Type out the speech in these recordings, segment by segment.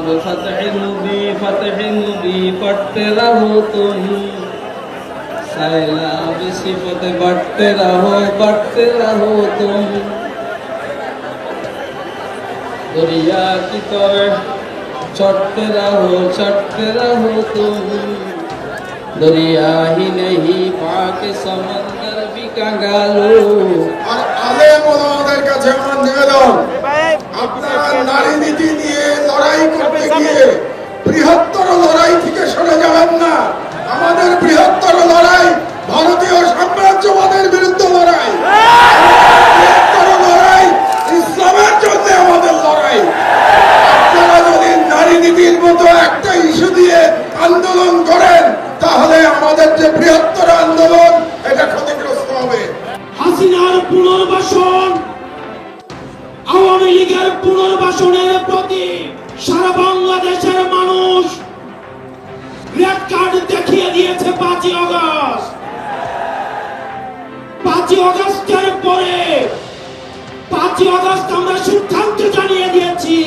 अब फतह नबी पढ़ते रहो तुम, सैलाब सिफत बढ़ते रहो तुम। दरिया की तरह चढ़ते रहो तुम, दरिया ही नहीं पाक समंदर भी कंगालो। আর আলেম ওলামাদের কাছে আমার নিবেদন, আপনারা নারী নীতি নিয়ে লড়াই করতে গিয়ে বৃহত্তর লড়াই থেকে সরে যাবেন না। আমাদের বৃহত্তর লড়াই ভারতীয় সাম্রাজ্যবাদের বিরুদ্ধে লড়াই, বৃহত্তর লড়াই ইসলামের জন্য আমাদের লড়াই। আপনারা যদি নারী নীতির মতো একটা ইস্যু দিয়ে আন্দোলন করেন, তাহলে আমাদের যে বৃহত্তর আন্দোলন এটা ক্ষতিগ্রস্ত হবে। হাসিনার পুনর্বাসন, আওয়ামী লীগের পুনর্বাসনের প্রতি সারা বাংলাদেশের মানুষ রেড কার্ড দেখিয়ে দিয়েছে 5ই আগস্ট। 5ই আগস্টের পরে 5ই আগস্ট আমরা সিদ্ধান্ত জানিয়ে দিয়েছি,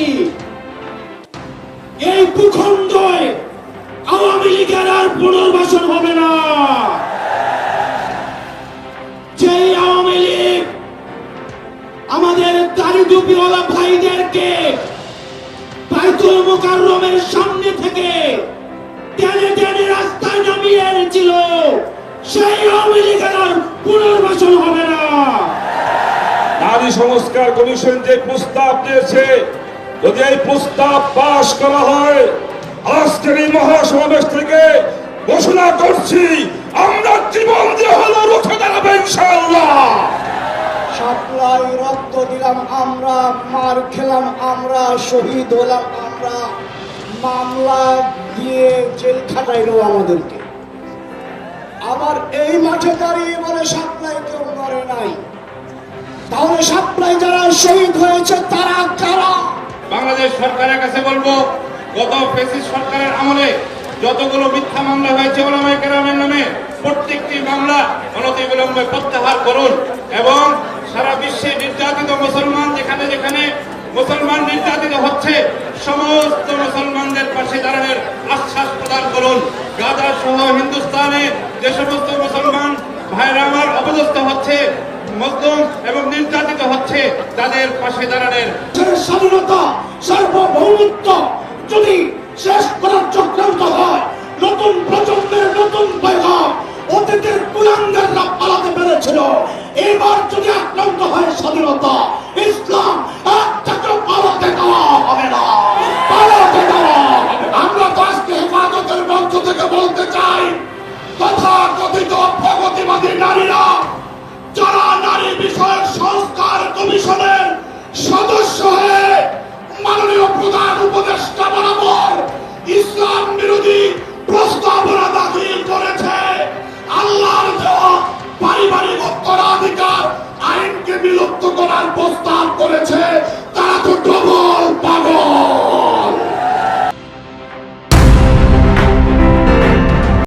এই ভূখণ্ডে আওয়ামী লীগের আর পুনর্বাসন হবে না। যে আওয়ামী লীগ আমাদের দাড়ি টুপিওয়ালা ভাইদেরকে বাইতুল মুকাররমের সামনে থেকে টেনে টেনে রাস্তায় নামিয়ে এনেছিল, সেই আওয়ামী লীগের আর পুনর্বাসন হবে না। নারী সংস্কার কমিশন যে প্রস্তাব দিয়েছে, যদি এই প্রস্তাব পাশ করা হয়, আজকের এই মহাসমাবেশ থেকে ঘোষণা করছি আমরা জীবন দিয়ে হলো রুখে দাঁড়াবো ইনশাআল্লাহ। সাপ্লাই রক্ত দিলাম আমরা, মার খেলাম আমরা, শহীদ হলাম আমরা, মামলা দিয়ে জেল খাটাইলো আমাদেরকে। আবার এই মাঠে দাঁড়িয়ে বলে সাপ্লাই কেউ মরে নাই। তাহলে সাপ্লাই যারা শহীদ হয়েছে তারা কারা? বাংলাদেশ সরকারের কাছে বলবো, গত ফ্যাসিস্ট সরকারের আমলে যতগুলো মিথ্যা মামলা হয়েছে ওলামায়ে কেরামের নামে, প্রত্যেকটি মামলা অনতিবিলম্বে প্রত্যাহার করুন এবং সারা বিশ্বে নির্যাতিত মুসলমান যেখানে যেখানে মুসলমান নির্যাতিত হচ্ছে সমস্ত মুসলমানদের পাশে দাঁড়ানোর আশ্বাস প্রদান করুন। গাজা সহ হিন্দুস্তানে যে সমস্ত মুসলমান ভাইরা আমার অপদস্থ হচ্ছে, মজলুম এবং নির্যাতিত হচ্ছে, তাদের পাশে দাঁড়ানোর স্বাধীনতা সার্বভৌমত্ব যদি শেষ করার চক্রান্ত হয়, নতুন প্রজন্মের নতুন পয়গাম অতীতের কুলাঙ্গাররা পালাতে পেরেছিল, এবার যদি আক্রান্ত হয় স্বাধীনতা, ইসলাম একটাকে পালাতে দেওয়া হবে না, পালাতে দেওয়া হবে না। আমরা তো আজকে হেফাজতের মঞ্চ থেকে বলতে চাই, তথাকথিত প্রগতিবাদী নারীরা যারা নারী বিষয়ক সংস্কার কমিশনের সদস্য হয়ে মাননীয় প্রধান উপদেষ্টা বরাবর ইসলাম বিরোধী প্রস্তাবনা দাখিল করেছে, আল্লাহর দেওয়া পারিবারিক উত্তরাধিকার